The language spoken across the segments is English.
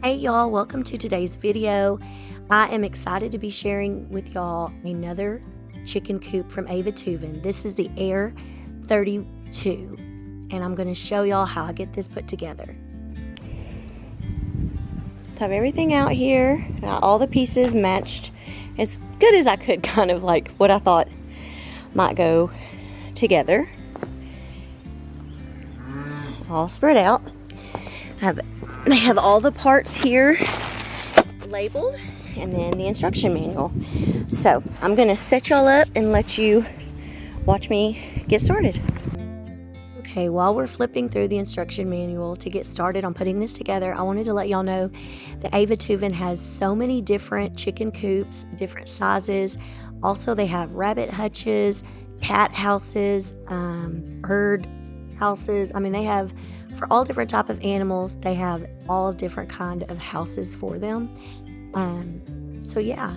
Hey y'all, welcome to today's video. I am excited to be sharing with y'all another chicken coop from Aivituvin. This is the AIR32, and I'm going to show y'all how I get this put together. I have everything out here, all the pieces matched as good as I could, kind of like what I thought might go together. All spread out. They have all the parts here labeled, and then the instruction manual. So I'm gonna set y'all up and let you watch me get started. Okay, while we're flipping through the instruction manual to get started on putting this together, I wanted to let y'all know that Aivituvin has so many different chicken coops, different sizes. Also, they have rabbit hutches, cat houses, bird houses. I mean, they have for all different type of animals. They have all different kind of houses for them. So yeah.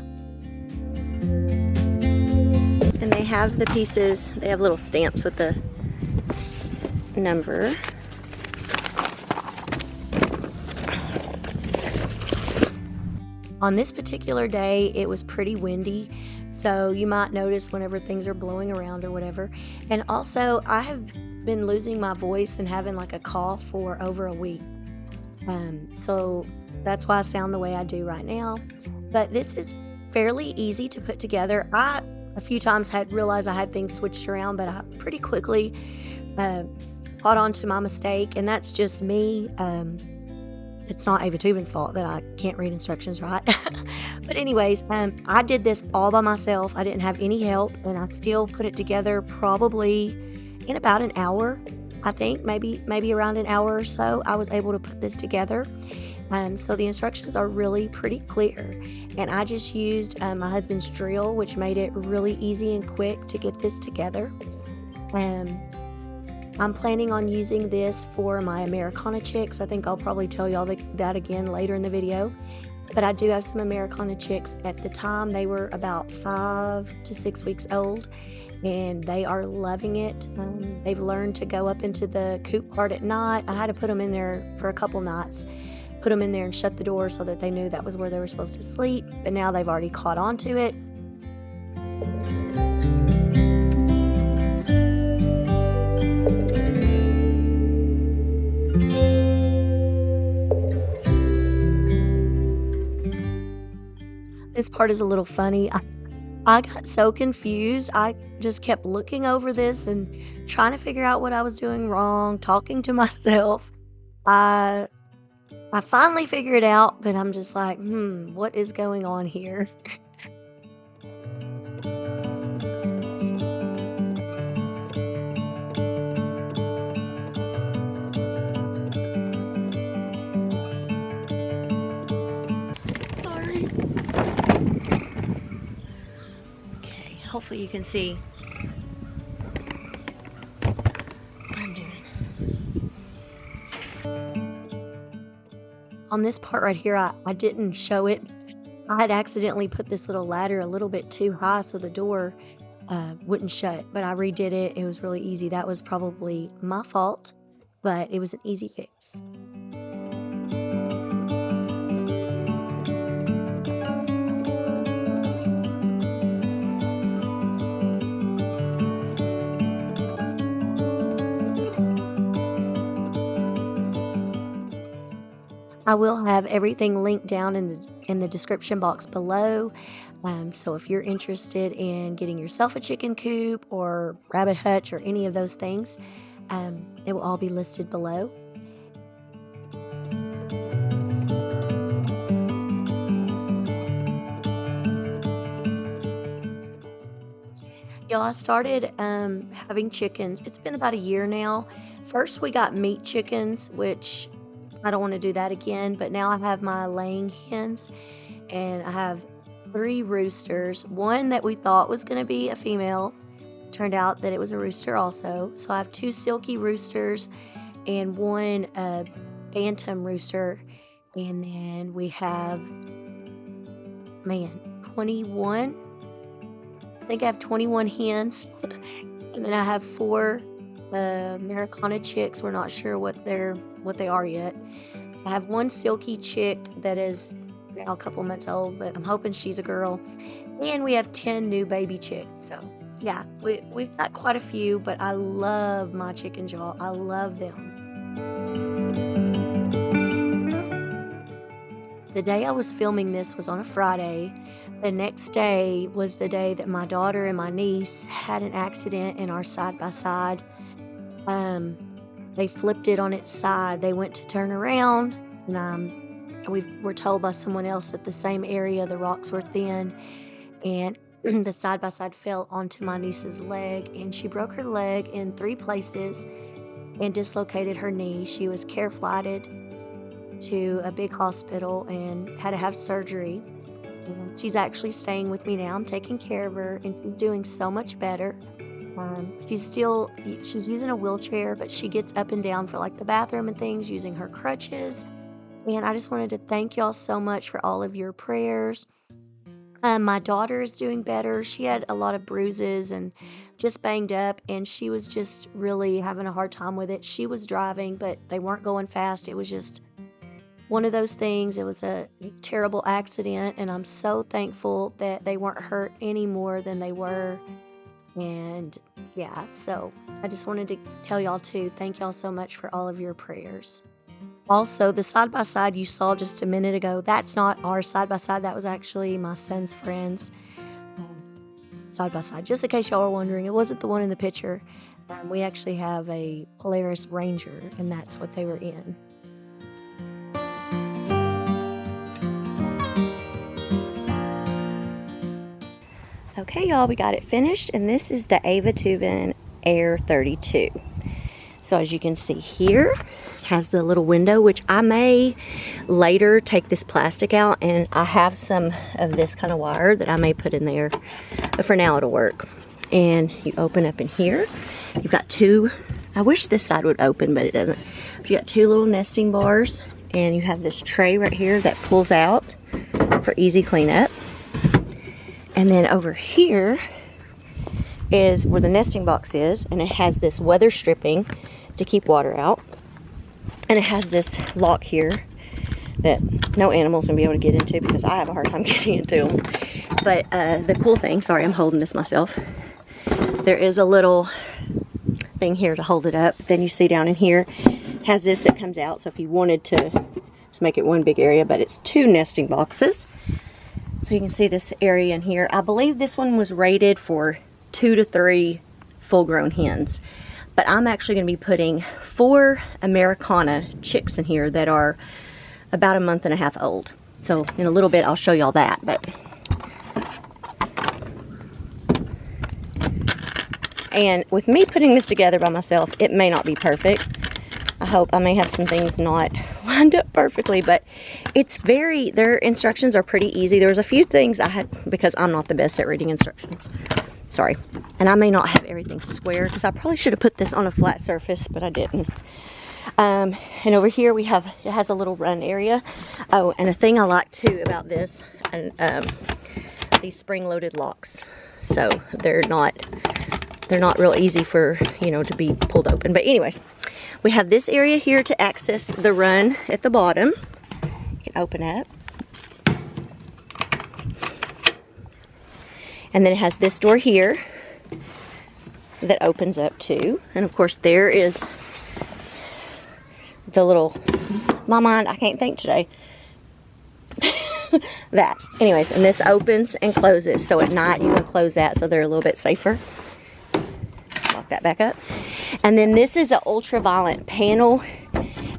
And they have the pieces, they have little stamps with the number. On this particular day, it was pretty windy, so you might notice whenever things are blowing around or whatever. And also, I have been losing my voice and having like a cough for over a week. So that's why I sound the way I do right now. But this is fairly easy to put together. I a few times had realized I had things switched around, but I pretty quickly caught on to my mistake, and that's just me. It's not Aivituvin's fault that I can't read instructions right. But anyways, I did this all by myself. I didn't have any help, and I still put it together probably in about an hour. I think maybe around an hour or so I was able to put this together. So the instructions are really pretty clear, and I just used my husband's drill, which made it really easy and quick to get this together. I'm planning on using this for my Americana chicks. I think I'll probably tell y'all that again later in the video. But I do have some Americana chicks. At the time, they were about 5 to 6 weeks old, and they are loving it. They've learned to go up into the coop part at night. I had to put them in there for a couple nights, put them in there and shut the door so that they knew that was where they were supposed to sleep. But now they've already caught on to it. This part is a little funny. I got so confused. I just kept looking over this and trying to figure out what I was doing wrong, talking to myself. I finally figured it out, but I'm just like, what is going on here? Sorry. Okay, hopefully you can see what I'm doing. On this part right here, I didn't show it. I had accidentally put this little ladder a little bit too high so the door wouldn't shut, but I redid it. It was really easy. That was probably my fault, but it was an easy fix. I will have everything linked down in the description box below. So if you're interested in getting yourself a chicken coop or rabbit hutch or any of those things, it will all be listed below. Y'all, I started having chickens. It's been about a year now. First we got meat chickens, which I don't want to do that again, but now I have my laying hens, and I have 3 roosters. One that we thought was going to be a female turned out that it was a rooster also. So I have 2 silky roosters and 1 bantam rooster, and then we have 21. I think I have 21 hens, and then I have 4 Americana chicks. We're not sure what they are yet. I have one silky chick that is now a couple months old, but I'm hoping she's a girl. And we have 10 new baby chicks. So yeah, we've got quite a few, but I love my chickens, y'all. I love them. The day I was filming this was on a Friday. The next day was the day that my daughter and my niece had an accident in our side-by-side. They flipped it on its side. They went to turn around, and we were told by someone else that the same area, the rocks were thin, and the side-by-side fell onto my niece's leg, and she broke her leg in 3 places and dislocated her knee. She was care flighted to a big hospital and had to have surgery. And she's actually staying with me now. I'm taking care of her, and she's doing so much better. She's using a wheelchair, but she gets up and down for like the bathroom and things using her crutches. And I just wanted to thank y'all so much for all of your prayers. My daughter is doing better. She had a lot of bruises and just banged up, and she was just really having a hard time with it. She was driving, but they weren't going fast. It was just one of those things. It was a terrible accident, and I'm so thankful that they weren't hurt any more than they were. And yeah, so I just wanted to tell y'all too, thank y'all so much for all of your prayers. Also, the side-by-side you saw just a minute ago, that's not our side-by-side. That was actually my son's friend's side-by-side. Just in case y'all were wondering, it wasn't the one in the picture. We actually have a Polaris Ranger, and that's what they were in. Okay, y'all, we got it finished, and this is the Aivituvin AIR32. So as you can see here, has the little window, which I may later take this plastic out, and I have some of this kind of wire that I may put in there, but for now it'll work. And you open up in here, you've got 2, I wish this side would open, but it doesn't. But you got 2 little nesting bars, and you have this tray right here that pulls out for easy cleanup. And then over here is where the nesting box is, and it has this weather stripping to keep water out. And it has this lock here that no animal's gonna be able to get into because I have a hard time getting into them. But the cool thing, sorry, I'm holding this myself. There is a little thing here to hold it up. Then you see down in here, it has this that comes out. So if you wanted to just make it one big area, but it's 2 nesting boxes. So you can see this area in here. I believe this one was rated for 2 to 3 full-grown hens. But I'm actually going to be putting 4 Americana chicks in here that are about 1.5 months old. So in a little bit I'll show y'all that. And with me putting this together by myself, it may not be perfect. I hope I may have some things not lined up perfectly, but their instructions are pretty easy. There's a few things I had, because I'm not the best at reading instructions. Sorry. And I may not have everything square, because I probably should have put this on a flat surface, but I didn't. And over here it has a little run area. Oh, and a thing I like too about this, and these spring-loaded locks. So they're not real easy for, to be pulled open. But anyways, we have this area here to access the run at the bottom. You can open up. And then it has this door here that opens up too. And of course there is the little, my mind, I can't think today. That. Anyways, and this opens and closes. So at night you can close that so they're a little bit safer. Lock that back up. And then this is an ultraviolet panel.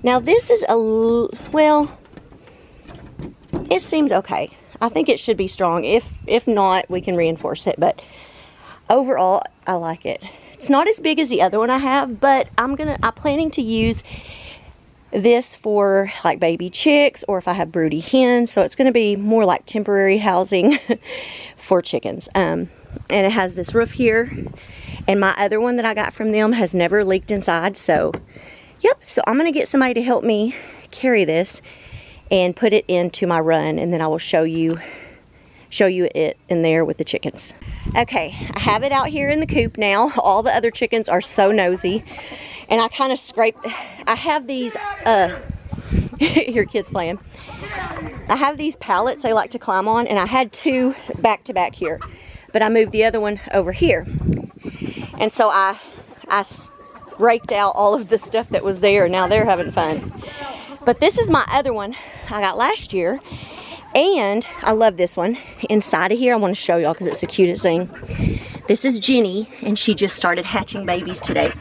Now this is well, it seems okay. I think it should be strong. If not, we can reinforce it. But overall, I like it. It's not as big as the other one I have, but I'm planning to use this for like baby chicks, or if I have broody hens. So it's going to be more like temporary housing for chickens. And it has this roof here. And my other one that I got from them has never leaked inside. So, yep. So I'm going to get somebody to help me carry this and put it into my run, and then I will show you it in there with the chickens. Okay, I have it out here in the coop now. All the other chickens are so nosy, and I kind of scrape. I have these Your kids playing. I have these pallets they like to climb on, and I had 2 back to back here, but I moved the other one over here. And so I raked out all of the stuff that was there, and now they're having fun. But this is my other one I got last year, and I love this one. Inside of here, I want to show y'all because it's the cutest thing. This is Jenny, and she just started hatching babies today.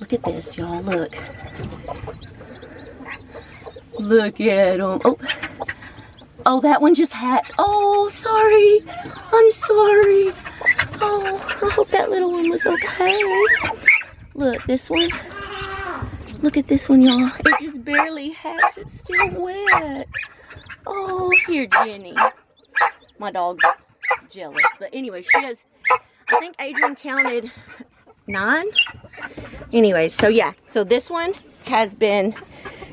Look at this, y'all, look. Look at them. Oh, that one just hatched. Oh, sorry. I'm sorry. Oh, I hope that little one was okay. Look, this one. Look at this one, y'all. It just barely hatched. It's still wet. Oh, here, Jenny. My dog's jealous. But anyway, she has, I think Adrian counted 9. Anyways, so yeah. So this one has been,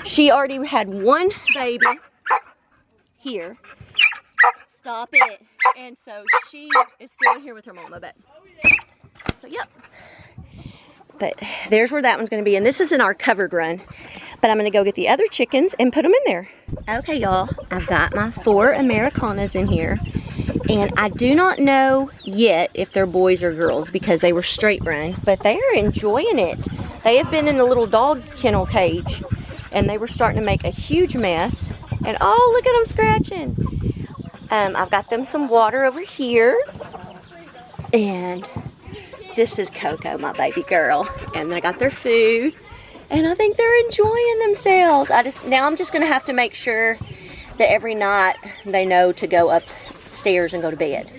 she already had 1 baby here. Stop it. And so she is still here with her mama. But so, yep. But there's where that one's going to be. And this isn't our covered run. But I'm going to go get the other chickens and put them in there. Okay, y'all. I've got my 4 Americanas in here. And I do not know yet if they're boys or girls because they were straight run. But they are enjoying it. They have been in a little dog kennel cage. And they were starting to make a huge mess. And oh, look at them scratching. I've got them some water over here. And this is Coco, my baby girl. And I got their food. And I think they're enjoying themselves. Now I'm just going to have to make sure that every night they know to go upstairs and go to bed.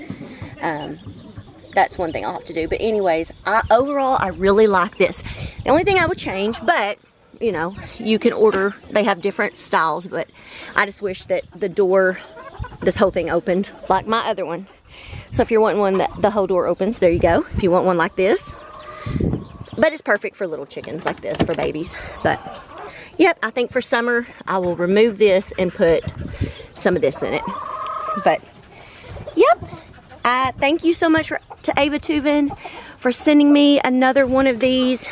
That's one thing I'll have to do. But anyways, overall, I really like this. The only thing I would change, but you know, you can order, they have different styles, but I just wish that the door, this whole thing opened like my other one. So if you're wanting one that the whole door opens, there you go. If you want one like this. But it's perfect for little chickens like this, for babies. But yep, I think for summer, I will remove this and put some of this in it. But yep, thank you so much to Aivituvin for sending me another one of these.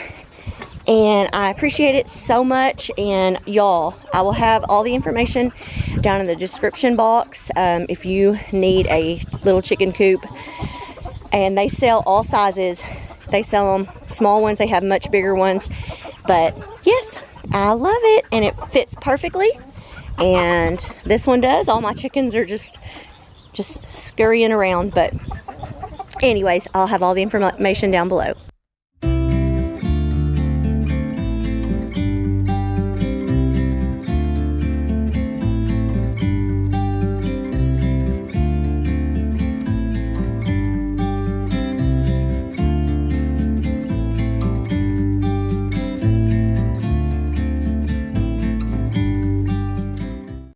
And I appreciate it so much. And y'all, I will have all the information down in the description box if you need a little chicken coop. And they sell all sizes. They sell them small ones, they have much bigger ones. But yes, I love it and it fits perfectly. And this one does. All my chickens are just scurrying around. But anyways, I'll have all the information down below.